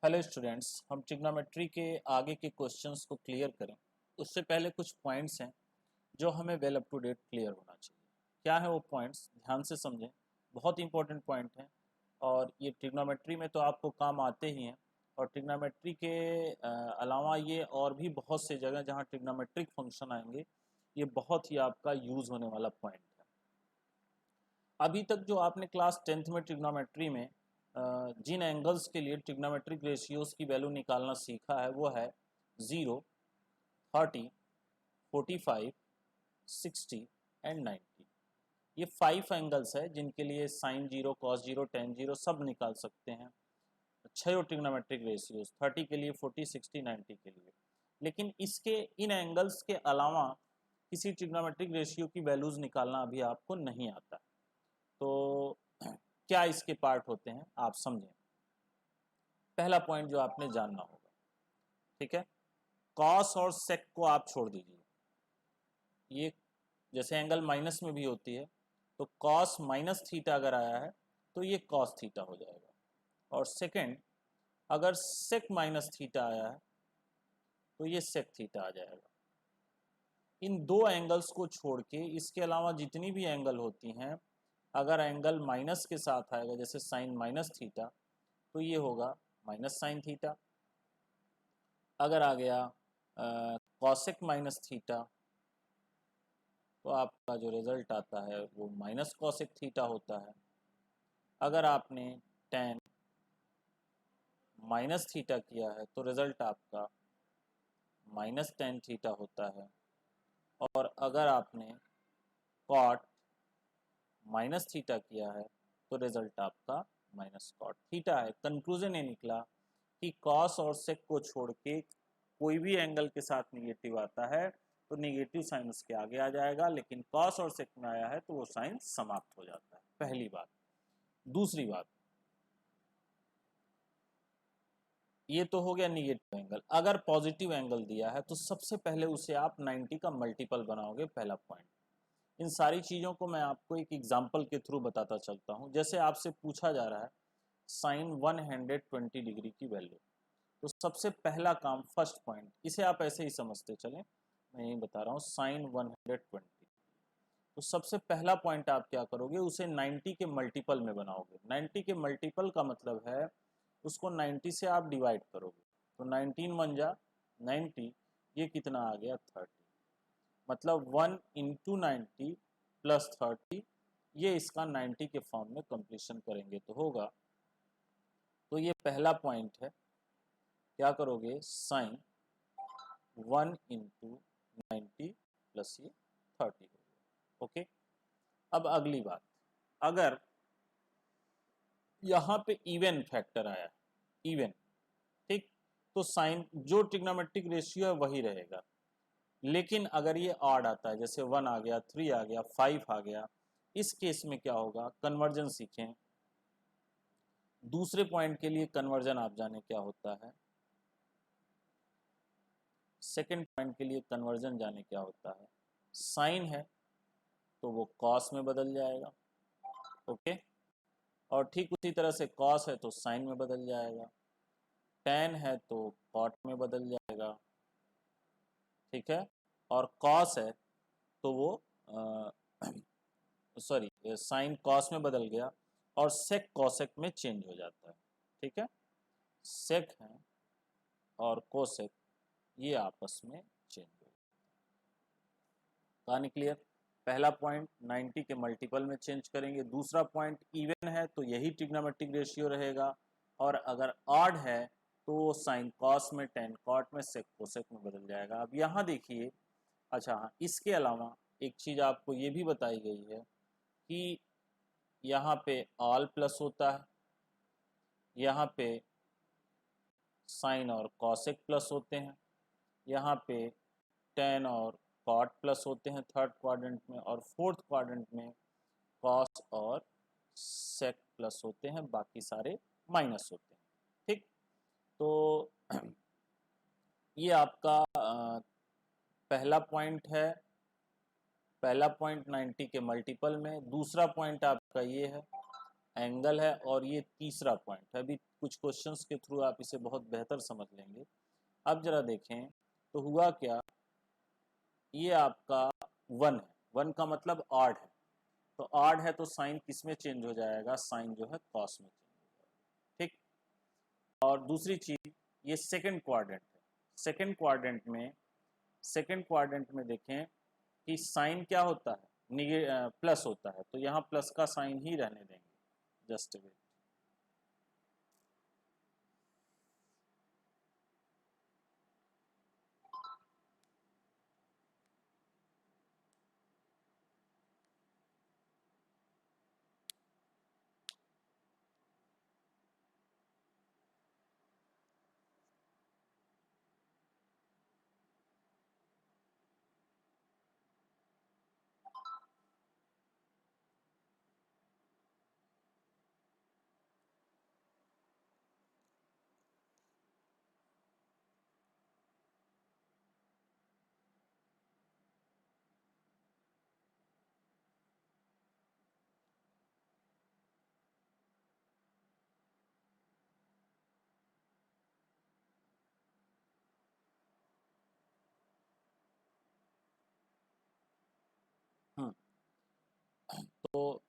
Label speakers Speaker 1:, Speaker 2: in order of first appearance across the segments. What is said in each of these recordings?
Speaker 1: Hello students, हम trigonometry के आगे के क्वेश्चंस को क्लियर करें उससे पहले कुछ पॉइंट्स हैं जो हमें well up to date clear होना चाहिए। क्या है वो पॉइंट्स, ध्यान से समझें, बहुत इंपॉर्टेंट पॉइंट हैं और ये ट्रिग्नोमेट्री में तो आपको काम आते ही हैं। और ट्रिग्नोमेट्री के अलावा ये और भी बहुत से जगह जहाँ ट्रिग्नोमेट्रिक फंक्शन आएंगे, ये बहुत ही आपका यूज़ होने वाला पॉइंट है। अभी तक जो आपने क्लास 10th में ट्रिग्नोमेट्री में जिन एंगल्स के लिए ट्रिग्नोमेट्रिक रेशियोज की वैल्यू निकालना सीखा है वो है 0, 30, 45, 60 एंड 90। ये 5 एंगल्स है जिनके लिए साइन 0, कॉस 0, टेन 0 सब निकाल सकते हैं। 6 ट्रिग्नोमेट्रिक रेशियोज 30 के लिए, 40, 60, 90 के लिए। लेकिन इसके इन एंगल्स के अलावा किसी ट्रिग्नोमेट्रिक रेशियो की वैल्यूज निकालना अभी आपको नहीं आता। तो क्या इसके पार्ट होते हैं आप समझें। पहला पॉइंट जो आपने जानना होगा, ठीक है, कॉस और सेक को आप छोड़ दीजिए। ये जैसे एंगल माइनस में भी होती है, तो कॉस माइनस थीटा अगर आया है तो ये कॉस थीटा हो जाएगा। और सेकंड, अगर सेक माइनस थीटा आया है तो ये सेक थीटा आ जाएगा। इन दो एंगल्स को छोड़ के इसके अलावा जितनी भी एंगल होती हैं, अगर एंगल माइनस के साथ आएगा, जैसे साइन माइनस थीटा, तो ये होगा माइनस साइन थीटा। अगर आ गया कॉसेक माइनस थीटा, तो आपका जो रिजल्ट आता है वो माइनस कॉसेक थीटा होता है। अगर आपने टेन माइनस थीटा किया है तो रिजल्ट आपका माइनस टेन थीटा होता है। और अगर आपने कॉट माइनस थीटा किया है तो रिजल्ट आपका माइनस कॉट थीटा है। कंक्लूजन ये निकला कि कॉस और सेक को छोड़ के कोई भी एंगल के साथ निगेटिव आता है तो निगेटिव साइन उसके आगे आ जाएगा, लेकिन कॉस और सेक में आया है तो वो साइन समाप्त हो जाता है। पहली बात। दूसरी बात, ये तो हो गया निगेटिव एंगल। अगर पॉजिटिव एंगल दिया है तो सबसे पहले उसे आप 90 का मल्टीपल बनाओगे, पहला पॉइंट। इन सारी चीज़ों को मैं आपको एक एग्जाम्पल के थ्रू बताता चलता हूँ। जैसे आपसे पूछा जा रहा है साइन 120 डिग्री की वैल्यू, तो सबसे पहला काम, फर्स्ट पॉइंट, इसे आप ऐसे ही समझते चलें, मैं यही बता रहा हूँ, साइन 120। तो सबसे पहला पॉइंट आप क्या करोगे, उसे 90 के मल्टीपल में बनाओगे। 90 के मल्टीपल का मतलब है उसको 90 से आप डिवाइड करोगे। तो 19 वन जा 90, ये कितना आ गया 30। मतलब 1 इंटू 90 प्लस 30, ये इसका 90 के फॉर्म में कंप्लीशन करेंगे तो होगा। तो ये पहला पॉइंट है। क्या करोगे, साइन 1 इंटू 90 प्लस ये 30 हो गया। ओके, अब अगली बात, अगर यहाँ पे इवन फैक्टर आया, इवन, ठीक, तो साइन जो ट्रिग्नोमेट्रिक रेशियो है वही रहेगा। लेकिन अगर ये ऑड आता है, जैसे 1 आ गया, 3 आ गया, 5 आ गया, इस केस में क्या होगा, कन्वर्जन सीखें। दूसरे पॉइंट के लिए कन्वर्जन आप जाने क्या होता है, सेकंड पॉइंट के लिए कन्वर्जन जाने क्या होता है। साइन है तो वो कॉस में बदल जाएगा, ओके, और ठीक उसी तरह से कॉस है तो साइन में बदल जाएगा, टेन है तो कॉट में बदल जाएगा, ठीक है, और कॉस है तो वो सॉरी साइन कॉस में बदल गया और सेक कॉसेक में चेंज हो जाता है, ठीक है। सेक है और कोसेक ये आपस में चेंज हो जाता है। कहानी क्लियर। पहला पॉइंट 90 के मल्टीपल में चेंज करेंगे। दूसरा पॉइंट इवन है तो यही ट्रिग्नोमेट्रिक रेशियो रहेगा, और अगर ऑड है तो वो साइन कॉस में, टेन कॉट में, सेक कोसेक में बदल जाएगा। अब यहाँ देखिए, अच्छा हाँ, इसके अलावा एक चीज़ आपको ये भी बताई गई है कि यहाँ पे ऑल प्लस होता है, यहाँ पे साइन और कॉसेक प्लस होते हैं, यहाँ पे टेन और कॉट प्लस होते हैं थर्ड क्वाड्रेंट में, और फोर्थ क्वाड्रेंट में कॉस और सेक प्लस होते हैं, बाकी सारे माइनस होते हैं, ठीक। तो ये आपका पहला पॉइंट है। पहला पॉइंट 90 के मल्टीपल में, दूसरा पॉइंट आपका ये है एंगल है और ये तीसरा पॉइंट है। अभी कुछ क्वेश्चंस के थ्रू आप इसे बहुत बेहतर समझ लेंगे। अब जरा देखें तो हुआ क्या, ये आपका 1 है, 1 का मतलब ऑड है, तो ऑड है तो साइन किस में चेंज हो जाएगा, साइन जो है कॉस में चेंज हो जाएगा। ठीक, और दूसरी चीज ये सेकंड क्वाड्रेंट है, सेकंड क्वाड्रेंट में देखें कि साइन क्या होता है, प्लस होता है, तो यहाँ प्लस का साइन ही रहने देंगे। Just wait. हम्म, तो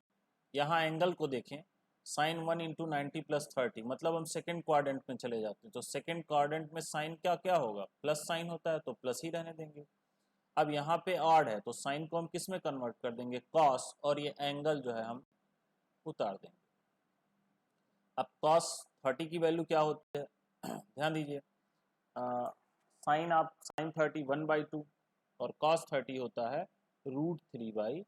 Speaker 1: यहाँ एंगल को देखें, साइन 1 इंटू 90 प्लस 30, मतलब हम सेकंड क्वाड्रेंट में चले जाते हैं, तो सेकंड क्वाड्रेंट में साइन क्या क्या होगा, प्लस साइन होता है, तो प्लस ही रहने देंगे। अब यहाँ पे ऑड है तो साइन को हम किस में कन्वर्ट कर देंगे, कॉस, और ये एंगल जो है हम उतार देंगे। अब कॉस 30 की वैल्यू क्या होती है, ध्यान दीजिए, साइन 30 1/2 और कॉस 30 होता है √3/2।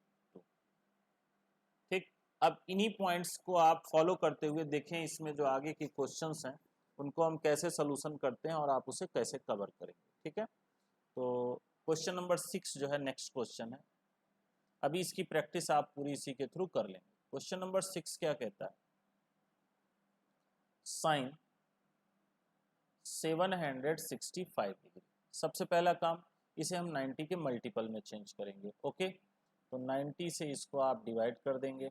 Speaker 1: ठीक, अब इन्हीं पॉइंट्स को आप फॉलो करते हुए देखें, इसमें जो आगे के क्वेश्चंस हैं उनको हम कैसे सोल्यूशन करते हैं और आप उसे कैसे कवर करेंगे। ठीक है, तो क्वेश्चन नंबर 6 जो है नेक्स्ट क्वेश्चन है, अभी इसकी प्रैक्टिस आप पूरी इसी के थ्रू कर लेंगे। क्वेश्चन नंबर 6 क्या कहता है, साइन 765 डिग्री। सबसे पहला काम, इसे हम 90 के मल्टीपल में चेंज करेंगे। ओके, तो 90 से इसको आप डिवाइड कर देंगे,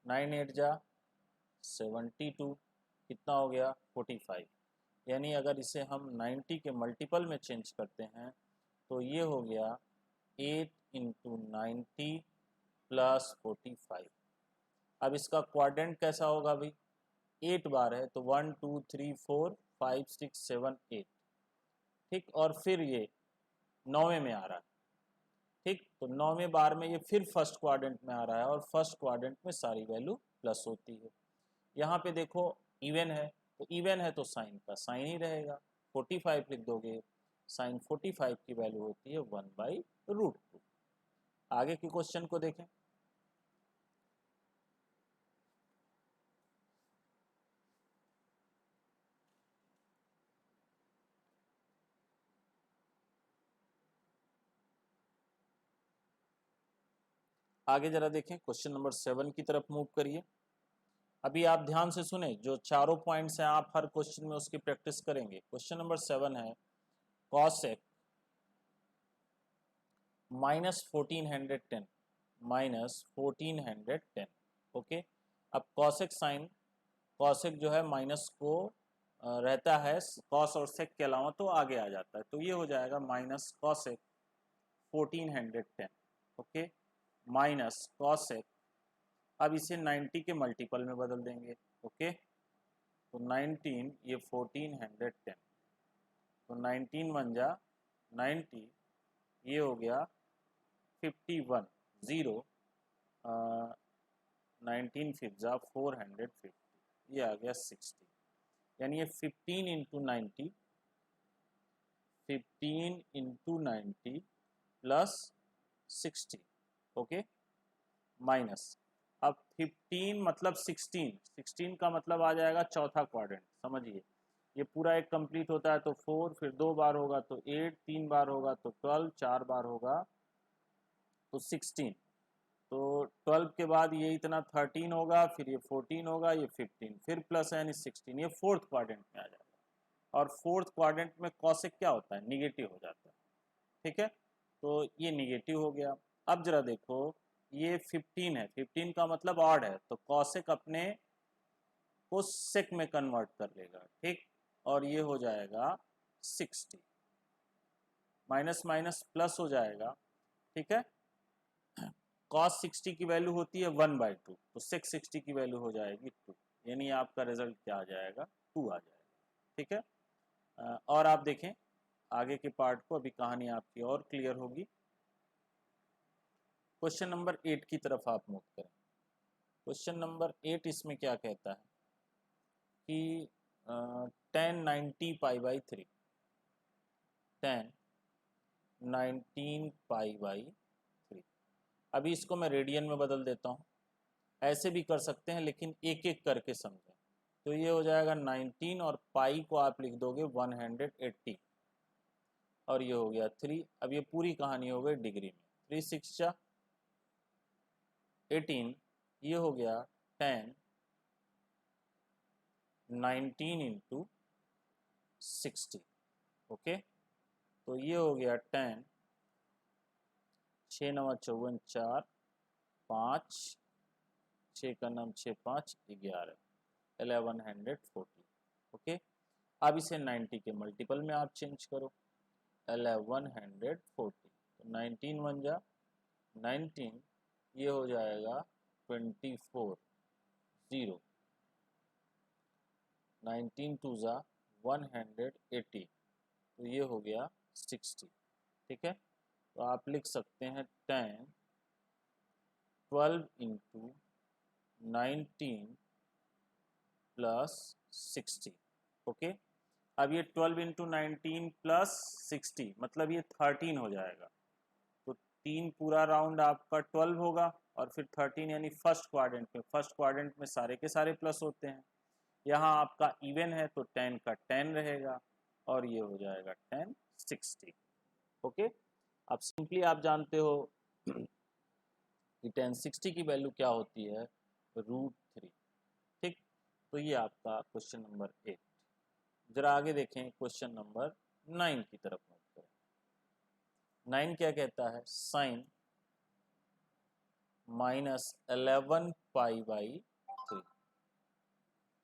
Speaker 1: 9 8 जा 72, कितना हो गया 45। यानी अगर इसे हम 90 के मल्टीपल में चेंज करते हैं तो ये हो गया 8 इंटू 90 प्लस 45। अब इसका क्वाड्रेंट कैसा होगा भाई, 8 बार है तो 1 2 3 4 5 6 7 8। ठीक, और फिर ये 9वें में आ रहा है। ठीक, तो 9वें बार में ये फिर फर्स्ट क्वाड्रेंट में आ रहा है और फर्स्ट क्वाड्रेंट में सारी वैल्यू प्लस होती है। यहाँ पे देखो इवन है, तो इवन है तो साइन का साइन ही रहेगा, 45 लिख दोगे, साइन 45 की वैल्यू होती है 1/√2। आगे के क्वेश्चन को देखें, आगे जरा देखें, क्वेश्चन नंबर 7 की तरफ मूव करिए। अभी आप ध्यान से सुने, जो चारों पॉइंट्स हैं आप हर क्वेश्चन में उसकी प्रैक्टिस करेंगे। क्वेश्चन नंबर 7 है कॉसेक -1410 -1410। ओके, अब कॉसेक साइन, कॉसेक जो है माइनस को रहता है कॉस और सेक के अलावा तो आगे आ जाता है, तो ये हो जाएगा minus cosec 1410। Okay, minus cosec, अब इसे 90 के मल्टीपल में बदल देंगे। ओके, तो 19 ये 1410, तो 19 बन जा 90, ये हो गया 51 0, 19 फिफ्जा 450, ये आ गया 60। यानी ये 15 into 90, 15 into 90 plus 60। Okay, minus, अब 15 मतलब 16 का मतलब आ जाएगा चौथा क्वाड्रेंट। समझिए, ये पूरा एक कंप्लीट होता है तो 4, फिर 2 बार होगा तो 8, 3 बार होगा तो 12, 4 बार होगा तो 16, तो 12 के बाद ये इतना 13 होगा, फिर ये 14 होगा, ये 15, फिर प्लस यानी 16, ये फोर्थ क्वाड्रेंट में आ जाएगा। और फोर्थ क्वाड्रेंट में कॉसेक क्या होता है, निगेटिव हो जाता है। ठीक है, तो ये निगेटिव हो गया। अब जरा देखो, ये 15 है, 15 का मतलब ऑड है, तो कॉसेक अपने को सेक में कन्वर्ट कर लेगा, ठीक। और ये हो जाएगा 60, माइनस माइनस प्लस हो जाएगा, ठीक है। कॉस 60 की वैल्यू होती है 1/2, तो सेक 60 की वैल्यू हो जाएगी 2, यानी आपका रिजल्ट क्या आ जाएगा, 2 आ जाएगा, ठीक है। और आप देखें आगे के पार्ट को, अभी कहानी आपकी और क्लियर होगी। क्वेश्चन नंबर 8 की तरफ आप मूव करें। क्वेश्चन नंबर 8 इसमें क्या कहता है कि 1090π/3, 1019π/3। अभी इसको मैं रेडियन में बदल देता हूँ, ऐसे भी कर सकते हैं लेकिन एक एक करके समझें। तो ये हो जाएगा 19 और पाई को आप लिख दोगे 180 और ये हो गया 3। अब ये पूरी कहानी हो गई डिग्री में, 3 6 जा 18, ये हो गया 10 19 इंटू 60, ओके। तो ये हो गया 10, 6 9 54 4 5, 6 का नाम 6 5 11, 1140, ओके। अब इसे 90 के मल्टीपल में आप चेंज करो, 1140, तो 19 1 जा 19, ये हो जाएगा 24 0, 19 2 जा 180, तो ये हो गया 60, ठीक है। तो आप लिख सकते हैं 10 12 इंटू 19 प्लस 60, ओके। अब ये 12 इंटू 19 प्लस 60 मतलब ये 13 हो जाएगा, तो 3 पूरा राउंड आपका 12 होगा और फिर 13 यानी फर्स्ट क्वाड्रेंट में, फर्स्ट क्वाड्रेंट में सारे के सारे प्लस होते हैं। यहाँ आपका इवन है तो 10 का 10 रहेगा और ये हो जाएगा 10 60, ओके। अब सिंपली आप जानते हो कि 10 60 की वैल्यू क्या होती है, √3, ठीक। तो ये आपका क्वेश्चन नंबर 8। जरा आगे देखें क्वेश्चन नंबर 9 की तरफ मूव करें। 9 क्या कहता है, साइन -11π/3,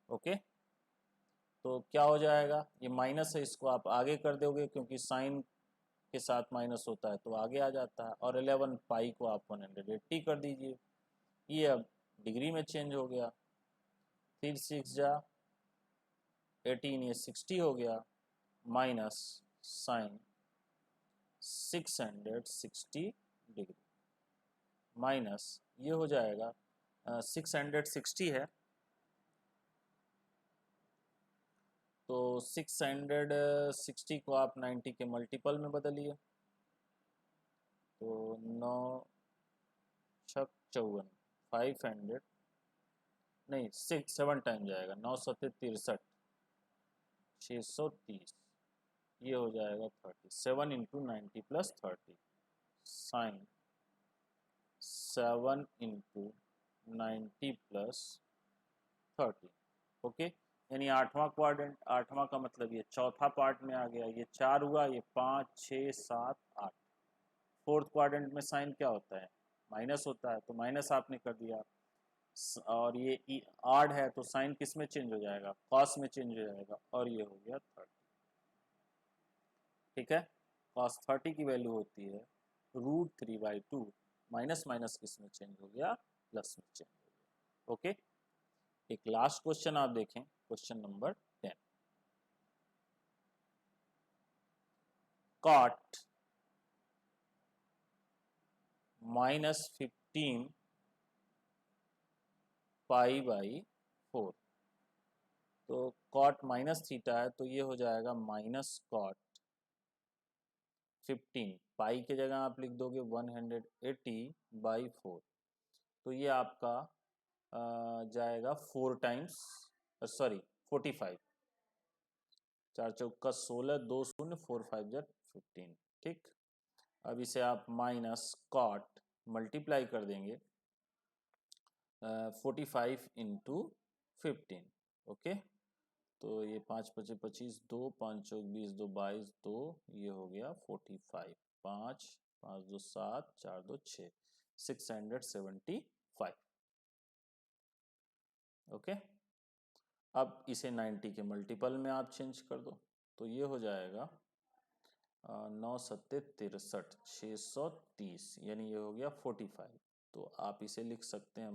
Speaker 1: ओके। तो क्या हो जाएगा, ये माइनस है, इसको आप आगे कर दोगे क्योंकि साइन के साथ माइनस होता है तो आगे आ जाता है, और 11 पाई को आप 180 कर दीजिए, ये अब डिग्री में चेंज हो गया, 3 6 जा 18, ये 60 हो गया, माइनस साइन 660 डिग्री, माइनस ये हो जाएगा 660 है, तो 660 को आप 90 के मल्टीपल में बदलिए, तो 9 6 54 500 नहीं 6 7 टाइम जाएगा, 9 7 63 630, ये हो जाएगा 30, 7 into 90 plus 30, sine 7 into 90 plus 30, okay. यानी 8वां क्वाड्रेंट, 8वां का मतलब ये चौथा पार्ट में आ गया, ये 4 हुआ, ये 5 6 7 8। फोर्थ क्वाड्रेंट में साइन क्या होता है, माइनस होता है, तो माइनस आपने कर दिया, और ये आड है तो साइन किस में चेंज हो जाएगा, कॉस में चेंज हो जाएगा, और ये हो गया 30, ठीक है। कॉस 30 की वैल्यू होती है √3/2, माइनस माइनस किस में चेंज हो गया, प्लस में चेंज हो गया, ओके। एक लास्ट क्वेश्चन आप देखें, क्वेश्चन नंबर 10, कॉट -15π/4, तो कॉट माइनस थीटा है तो ये हो जाएगा माइनस कॉट 15, पाई के जगह आप लिख दोगे 180/4, तो ये आपका जाएगा 4 टाइम्स, सॉरी 45, 4 चौका 16, 2 0 4 5 जा 15, ठीक। अब इसे आप माइनस कॉट मल्टीप्लाई कर देंगे 45 इंटू 15, ओके। तो ये 5 25 25, 2 5 चौक 20, 2 22, 2 ये हो गया 45, 5 5 2 7 4 2 6, 675। ओके, अब इसे 90 के मल्टीपल में आप चेंज कर दो, तो ये हो जाएगा 9 सत्ते 63, 630, यानी ये हो गया 45। तो आप इसे लिख सकते हैं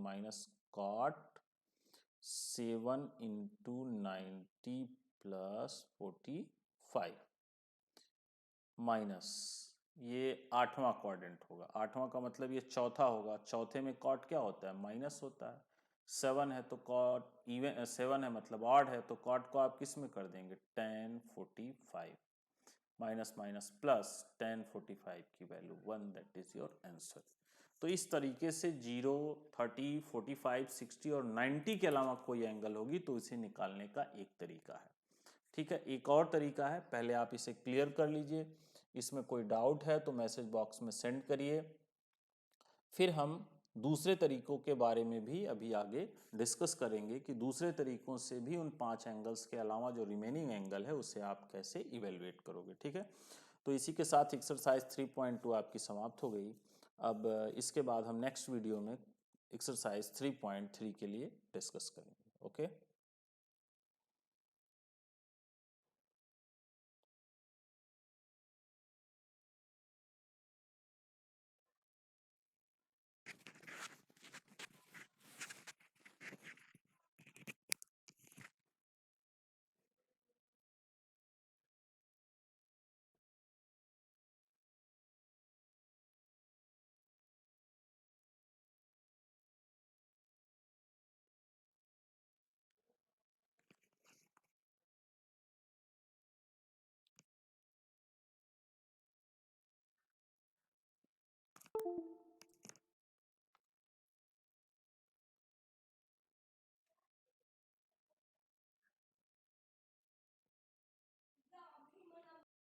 Speaker 1: -cot 7 × 90 + 45 माइनस ये 8वां क्वाड्रेंट होगा। 8वां का मतलब ये चौथा होगा। चौथे में कॉट क्या होता है? माइनस होता है। 7 है तो कॉट इवन, 7 है मतलब ऑड है, तो कॉट को आप किस में कर देंगे? 1045 माइनस माइनस प्लस 1045 की value 1, that is your answer. तो इस तरीके से 0, 30, 45, 60 और 90 के अलावा कोई एंगल होगी तो इसे निकालने का एक तरीका है। ठीक है, एक और तरीका है, पहले आप इसे क्लियर कर लीजिए। इसमें कोई डाउट है तो मैसेज बॉक्स में सेंड करिए, फिर हम दूसरे तरीकों के बारे में भी अभी आगे डिस्कस करेंगे कि दूसरे तरीकों से भी उन 5 एंगल्स के अलावा जो रिमेनिंग एंगल है उसे आप कैसे इवेलुएट करोगे। ठीक है, तो इसी के साथ एक्सरसाइज 3.2 आपकी समाप्त हो गई। अब इसके बाद हम नेक्स्ट वीडियो में एक्सरसाइज 3.3 के लिए डिस्कस करेंगे। ओके।